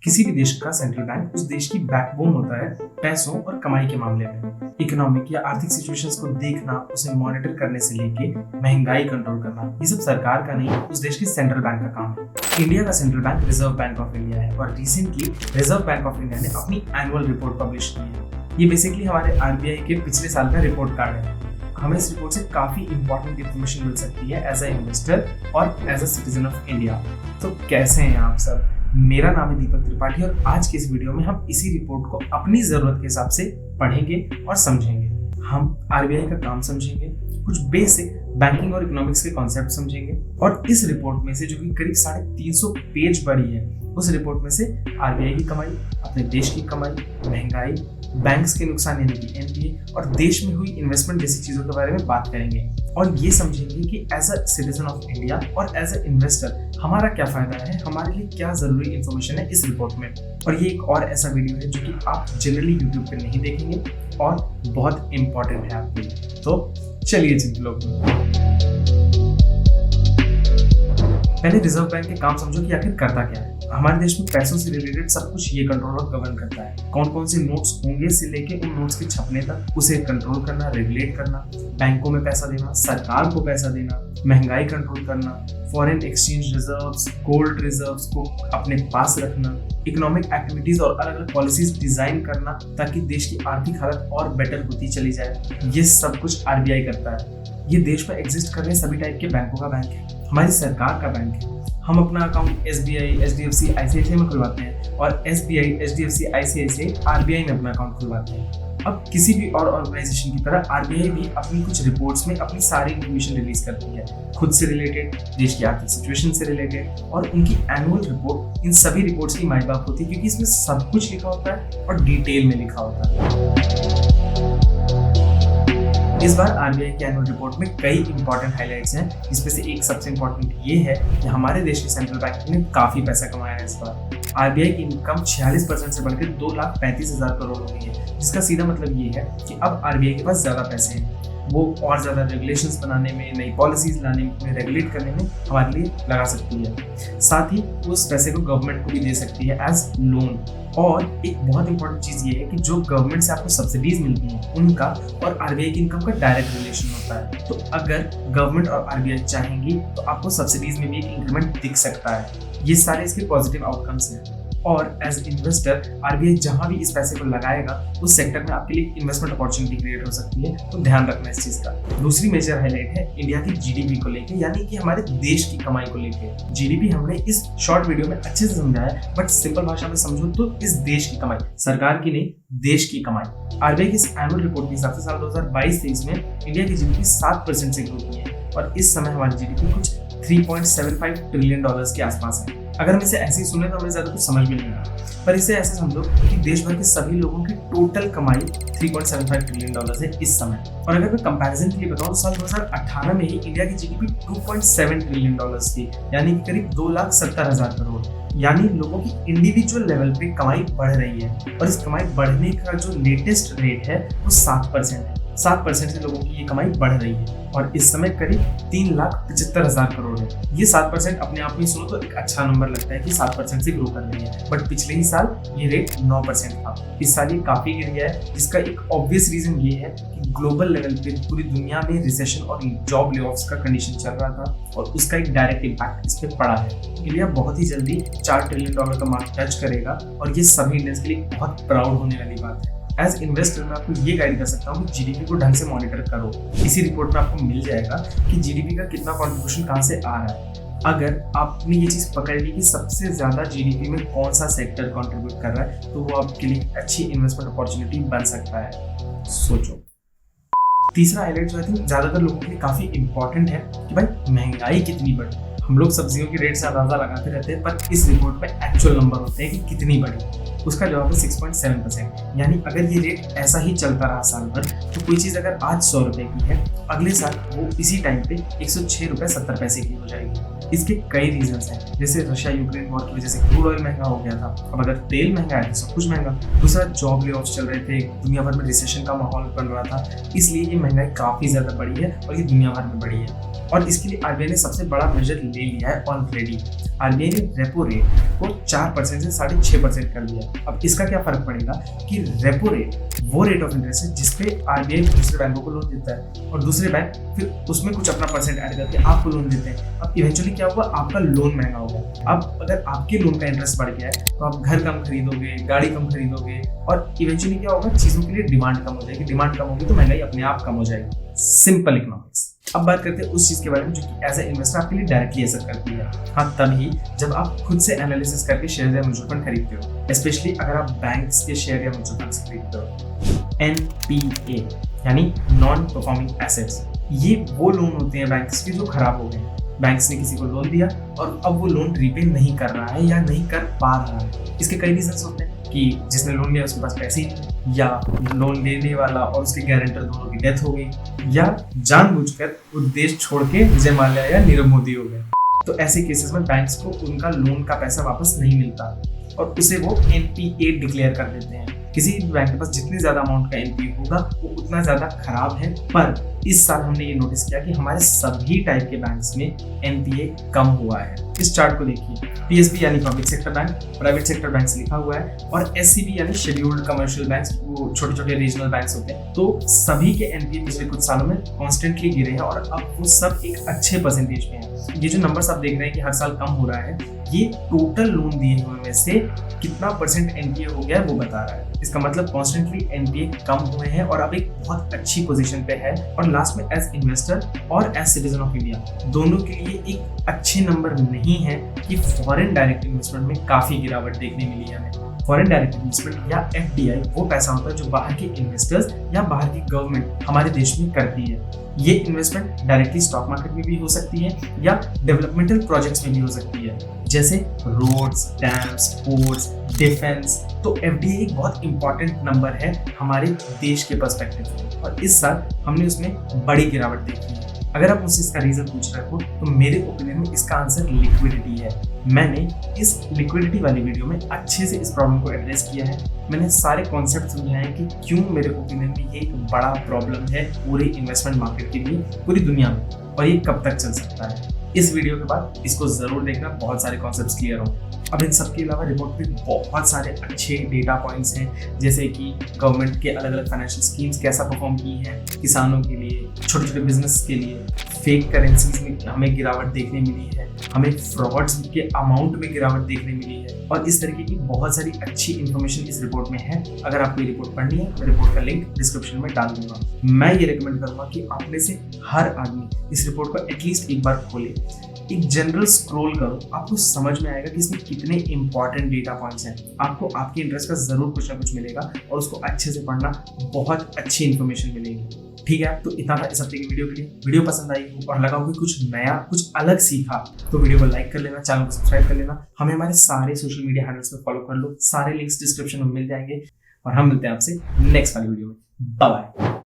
किसी भी देश का सेंट्रल बैंक उस देश की बैकबोन होता है पैसों और कमाई के मामले में। इकोनॉमिक या आर्थिक सिचुएशंस को देखना, उसे मॉनिटर करने से लेके महंगाई कंट्रोल करना, ये सब सरकार का नहीं, उस देश की सेंट्रल बैंक का काम है। इंडिया का central bank reserve bank of India है और recently reserve bank of India ने अपनी एनुअल रिपोर्ट पब्लिश की है। ये बेसिकली हमारे आरबीआई के पिछले साल का रिपोर्ट कार्ड है। हमें इस रिपोर्ट से काफी इंपॉर्टेंट इन्फॉर्मेशन मिल सकती है एज अ इन्वेस्टर और as a citizen of India. तो कैसे हैं आप सब? मेरा नाम है दीपक त्रिपाठी और आज के इस वीडियो में हम इसी रिपोर्ट को अपनी जरूरत के हिसाब से पढ़ेंगे और समझेंगे। हम आरबीआई का काम समझेंगे, कुछ बेसिक बैंकिंग और इकोनॉमिक्स के कॉन्सेप्ट समझेंगे और इस रिपोर्ट में से जो कि करीब 350 पेज बड़ी है, उस रिपोर्ट में से आरबीआई की कमाई, अपने देश की कमाई, महंगाई, बैंक्स के नुकसान यानी कि एनपीए और देश में हुई इन्वेस्टमेंट जैसी चीजों के बारे में बात करेंगे और ये समझेंगे कि as a citizen of India और एज अ इन्वेस्टर हमारा क्या फायदा है, हमारे लिए क्या जरूरी इन्फॉर्मेशन है इस रिपोर्ट में। और ये एक और ऐसा वीडियो है जो कि आप जनरली यूट्यूब पे नहीं देखेंगे और बहुत इंपॉर्टेंट है आपके लिए। तो चलिए चिंतलों, पहले रिजर्व बैंक के काम समझो कि आखिर करता क्या है। हमारे देश में पैसों से रिलेटेड सब कुछ ये कंट्रोल और गवर्न करता है। कौन कौन से नोट्स होंगे से लेके उन नोट्स के छपने तक उसे कंट्रोल करना, रेगुलेट करना, बैंकों में पैसा देना, सरकार को पैसा देना, महंगाई कंट्रोल करना, foreign exchange reserves, gold reserves को अपने पास रखना, इकोनॉमिक एक्टिविटीज और अलग अलग पॉलिसीज डिजाइन करना ताकि देश की आर्थिक हालत और बेटर होती चली जाए। ये सब कुछ आरबीआई करता है। ये देश में एग्जिस्ट कर रहे सभी टाइप के बैंकों का बैंक है, हमारी सरकार का बैंक है। हम अपना अकाउंट एसबीआई, एचडीएफसी, आईसीआईसीआई में खुलवाते हैं और एसबीआई, एचडीएफसी, आईसीआईसीआई आरबीआई में अपना अकाउंट खुलवाते हैं। अब किसी भी और ऑर्गेनाइजेशन की तरह आरबीआई भी अपनी कुछ रिपोर्ट्स में अपनी सारी इन्फॉर्मेशन रिलीज करती है, खुद से रिलेटेड, देश की आर्थिक सिचुएशन से रिलेटेड, और उनकी एनुअल रिपोर्ट इन सभी रिपोर्ट्स की माई बाप होती है क्योंकि इसमें सब कुछ लिखा होता है और डिटेल में लिखा होता है। इस बार आरबीआई की एनुअल रिपोर्ट में कई इंपॉर्टेंट हाइलाइट्स हैं, जिसमें से एक सबसे इंपॉर्टेंट ये है कि हमारे देश के सेंट्रल बैंक ने काफी पैसा कमाया है इस बार। आरबीआई की इनकम 46% से बढ़कर 2,35,000 करोड़ हो गई है, जिसका सीधा मतलब ये है कि अब आरबीआई के पास ज्यादा पैसे हैं। वो और ज्यादा रेगुलेशंस बनाने में, नई पॉलिसीज लाने में, रेगुलेट करने में हमारे लिए लगा सकती है। साथ ही वो उस पैसे को गवर्नमेंट को भी दे सकती है एज लोन। और एक बहुत इंपॉर्टेंट चीज ये है कि जो गवर्नमेंट से आपको सब्सिडीज मिलती हैं उनका और आरबीआई की इनकम का डायरेक्ट रिलेशन होता है। तो अगर गवर्नमेंट और आरबीआई चाहेंगी तो आपको सब्सिडीज में भी एक इंक्रीमेंट दिख सकता है। ये सारे इसके पॉजिटिव आउटकम्स हैं और एज इन्वेस्टर आरबीआई जहां भी इस पैसे को लगाएगा उस सेक्टर में आपके लिए इन्वेस्टमेंट अपॉर्चुनिटी क्रिएट हो सकती है। तो ध्यान रखना इस चीज का। दूसरी मेजर हाईलाइट है इंडिया की जीडीपी को लेके, यानी कि हमारे देश की कमाई को लेके। जीडीपी हमने इस शॉर्ट वीडियो में अच्छे से समझाया है, बट सिंपल भाषा में समझो तो इस देश की कमाई, सरकार की नहीं, देश की कमाई। आरबीआई की इस एनुअल रिपोर्ट के हिसाब से साल 2022-23 में इंडिया की जीडीपी 7% से ग्रो की है और इस समय हमारी जीडीपी कुछ $3.75 ट्रिलियन के आसपास है। अगर हम इसे ऐसे ही सुने तो हमें ज्यादा कुछ समझ में नहीं आता, पर इसे ऐसे समझो कि देश भर के सभी लोगों की टोटल कमाई 3.75 ट्रिलियन डॉलर है इस समय। और अगर मैं कंपैरिजन के लिए बताऊं तो साल 2018 में ही इंडिया की जीडीपी 2.7 ट्रिलियन डॉलर्स थी, यानी कि करीब 2,70,000 करोड़। यानी लोगों की इंडिविजुअल लेवल पे कमाई बढ़ रही है और इस कमाई बढ़ने का जो लेटेस्ट रेट है वो 7% है। 7% से लोगों की ये कमाई बढ़ रही है और इस समय करीब 3,75,000 करोड़ है। ये 7% अपने आप में सुनो तो एक अच्छा नंबर लगता है कि 7% से ग्रो कर रही है, बट पिछले ही साल ये रेट 9% था। इस साल ये काफी गिर गया है, जिसका एक ऑब्वियस रीजन ये है कि ग्लोबल लेवल पे पूरी दुनिया में रिसेशन और जॉब लेऑफ्स का कंडीशन चल रहा था और उसका एक डायरेक्ट इंपैक्ट इस पे पड़ा है। इंडिया बहुत ही जल्दी $4 ट्रिलियन का मार्क टच करेगा और ये सभी इंडियंस के लिए बहुत प्राउड होने वाली बात है। एज इन्वेस्टर मैं आपको ये गाइड कर सकता हूँ कि जीडीपी को ढंग से मॉनिटर करो। इसी रिपोर्ट में आपको मिल जाएगा कि जीडीपी का कितना कंट्रीब्यूशन कहाँ से आ रहा है। अगर आपने ये चीज पकड़ ली कि सबसे ज्यादा जीडीपी में कौन सा सेक्टर कंट्रीब्यूट कर रहा है, तो वो आपके लिए अच्छी इन्वेस्टमेंट अपॉर्चुनिटी बन सकता है। सोचो। तीसरा हाईलाइट जो है ज्यादातर लोगों के लिए काफी इंपॉर्टेंट है कि भाई महंगाई कितनी बढ़ी। हम लोग सब्जियों के रेट से अंदाजा लगाते रहते हैं, पर इस रिपोर्ट में एक्चुअल नंबर होते हैं कि कितनी बढ़ी। उसका जवाब है 6.7%। यानी अगर ये रेट ऐसा ही चलता रहा साल भर तो कोई चीज अगर आज 100 रुपए की है, अगले साल वो इसी टाइम पे 106.70 की हो जाएगी। इसके कई रीजंस हैं, जैसे रशिया यूक्रेन वॉर की वजह से क्रूड ऑयल महंगा हो गया था। अब अगर तेल महंगा है तो सब कुछ महंगा। दूसरा, जॉब ले ऑफ्स चल रहे थे, दुनिया भर में रिसेशन का माहौल बन रहा था, इसलिए ये महंगाई काफी ज्यादा बढ़ी है और ये दुनिया भर में बढ़ी है। और इसके लिए आरबीआई ने सबसे बड़ा मेजर ले लिया है ऑलरेडी। आरबीआई ने रेपो रेट को 4% से 6.5% कर दिया। अब इसका क्या फर्क पड़ेगा कि रेपो रेट वो रेट ऑफ इंटरेस्ट है जिसपे आरबीआई दूसरे बैंकों को लोन देता है और दूसरे बैंक फिर उसमें कुछ अपना परसेंट ऐड करके आपको लोन देते हैं। अब इवेंचुअली क्या होगा, आपका लोन महंगा होगा। अब अगर आपके लोन का इंटरेस्ट बढ़ गया है तो आप घर कम खरीदोगे, गाड़ी कम खरीदोगे और इवेंचुअली क्या होगा, चीजों के लिए डिमांड कम हो जाएगी। डिमांड कम होगी तो महंगाई अपने आप कम हो जाएगी। Simple economics. अब बात करते हैं उस चीज के बारे में जो कि एज ए इन्वेस्टर आपके लिए डायरेक्टली असर करती है। हाँ, तभी जब आप खुद से एनालिसिस करके शेयर या म्यूचुअल फंड खरीदते हो, स्पेशली अगर आप बैंक्स के शेयर या म्यूचुअल फंड खरीदते हो। एनपीए यानी नॉन परफॉर्मिंग एसेट्स, ये वो लोन होते हैं बैंक्स के जो खराब हो गए। बैंक्स ने किसी को लोन दिया और अब वो लोन रीपे नहीं कर रहा है या नहीं कर पा रहा है। इसके कई रीजंस होते हैं कि जिसने लोन लिया उसके पास पैसे ही नहीं, या लोन लेने वाला और उसके गारंटर दोनों की डेथ हो गई, या जानबूझकर वो देश छोड़ के विजय माल्या या नीरव मोदी हो गए। तो ऐसे केसेस में बैंक्स को उनका लोन का पैसा वापस नहीं मिलता और उसे वो एनपीए डिक्लेयर कर देते हैं। किसी भी बैंक के पास जितनी ज्यादा अमाउंट का एनपीए होगा वो उतना ज्यादा खराब है। पर इस साल हमने ये नोटिस किया कि हमारे सभी टाइप के बैंक्स में एनपीए कम हुआ है। इस चार्ट को देखिए, पीएसबी यानी public sector bank, private sector banks लिखा हुआ है और एससीबी यानी शेड्यूल्ड कमर्शियल बैंक्स, वो छोटे छोटे रीजनल बैंक्स होते हैं। तो सभी के एनपीए पिछले कुछ सालों में कॉन्स्टेंटली गिरे हैं और अब वो सब एक अच्छे परसेंटेज में है। ये जो नंबर्स आप देख रहे हैं कि हर साल कम हो रहा है, ये टोटल लोन दिए हुए में से कितना परसेंट एनपीए हो गया है वो बता रहा है। इसका मतलब कॉन्स्टेंटली एनपीए कम हुए हैं और अब एक बहुत अच्छी पोजीशन पे है। और लास्ट में एज इन्वेस्टर और एज सिटीजन ऑफ इंडिया दोनों के लिए एक अच्छे नंबर नहीं है कि फॉरेन डायरेक्ट इन्वेस्टमेंट में काफी गिरावट देखने मिली है हमें। फॉरेन डायरेक्ट इन्वेस्टमेंट या एफडीआई वो पैसा होता है जो बाहर के इन्वेस्टर्स या बाहर की गवर्नमेंट हमारे देश में करती है। ये इन्वेस्टमेंट डायरेक्टली स्टॉक मार्केट में भी हो सकती है या डेवलपमेंटल प्रोजेक्ट्स में भी हो सकती है, जैसे रोड्स, डैम्स, पोर्ट्स, डिफेंस। तो एफडीआई एक बहुत इंपॉर्टेंट नंबर है हमारे देश के पर्सपेक्टिव से और इस साल हमने उसमें बड़ी गिरावट देखी है। अगर आप मुझसे इसका रीजन पूछ रहे हो तो मेरे ओपिनियन में इसका आंसर लिक्विडिटी है। मैंने इस लिक्विडिटी वाली वीडियो में अच्छे से इस प्रॉब्लम को एड्रेस किया है। मैंने सारे कॉन्सेप्ट समझाए हैं कि क्यों मेरे ओपिनियन में ये एक बड़ा प्रॉब्लम है पूरे इन्वेस्टमेंट मार्केट के लिए पूरी दुनिया में और ये कब तक चल सकता है। इस वीडियो के बाद इसको जरूर देखना, बहुत सारे कॉन्सेप्ट्स क्लियर होंगे। अब इन सब के अलावा रिपोर्ट में बहुत सारे अच्छे डेटा पॉइंट्स हैं, जैसे कि गवर्नमेंट के अलग अलग फाइनेंशियल स्कीम्स कैसा परफॉर्म की हैं किसानों के लिए, छोटे छोटे बिजनेस के लिए, फेक करेंसीज में हमें गिरावट देखने मिली है, हमें फ्रॉड्स के अमाउंट में गिरावट देखने मिली है और इस तरीके की बहुत सारी अच्छी इन्फॉर्मेशन इस रिपोर्ट में है। अगर आपको ये रिपोर्ट पढ़नी है तो रिपोर्ट का लिंक डिस्क्रिप्शन में डाल दूंगा। मैं ये रिकमेंड करूंगा कि आप में से हर आदमी इस रिपोर्ट को एटलीस्ट एक बार खोले, एक जनरल स्क्रॉल करो, आपको समझ में आएगा कि इसमें कितने इंपॉर्टेंट डेटा पॉइंट्स हैं। आपको आपके इंटरेस्ट का जरूर कुछ ना कुछ मिलेगा और उसको अच्छे से पढ़ना, बहुत अच्छी इन्फॉर्मेशन मिलेगी। ठीक है, तो इतना था इस हफ्ते की वीडियो के लिए। वीडियो पसंद आई हो और लगा हो कि कुछ नया, कुछ अलग सीखा तो वीडियो को लाइक कर लेना, चैनल को सब्सक्राइब कर लेना, हमें हमारे सारे सोशल मीडिया हैंडल्स पे फॉलो कर लो, सारे लिंक्स डिस्क्रिप्शन में मिल जाएंगे और हम मिलते हैं आपसे नेक्स्ट वाली वीडियो में। Bye bye.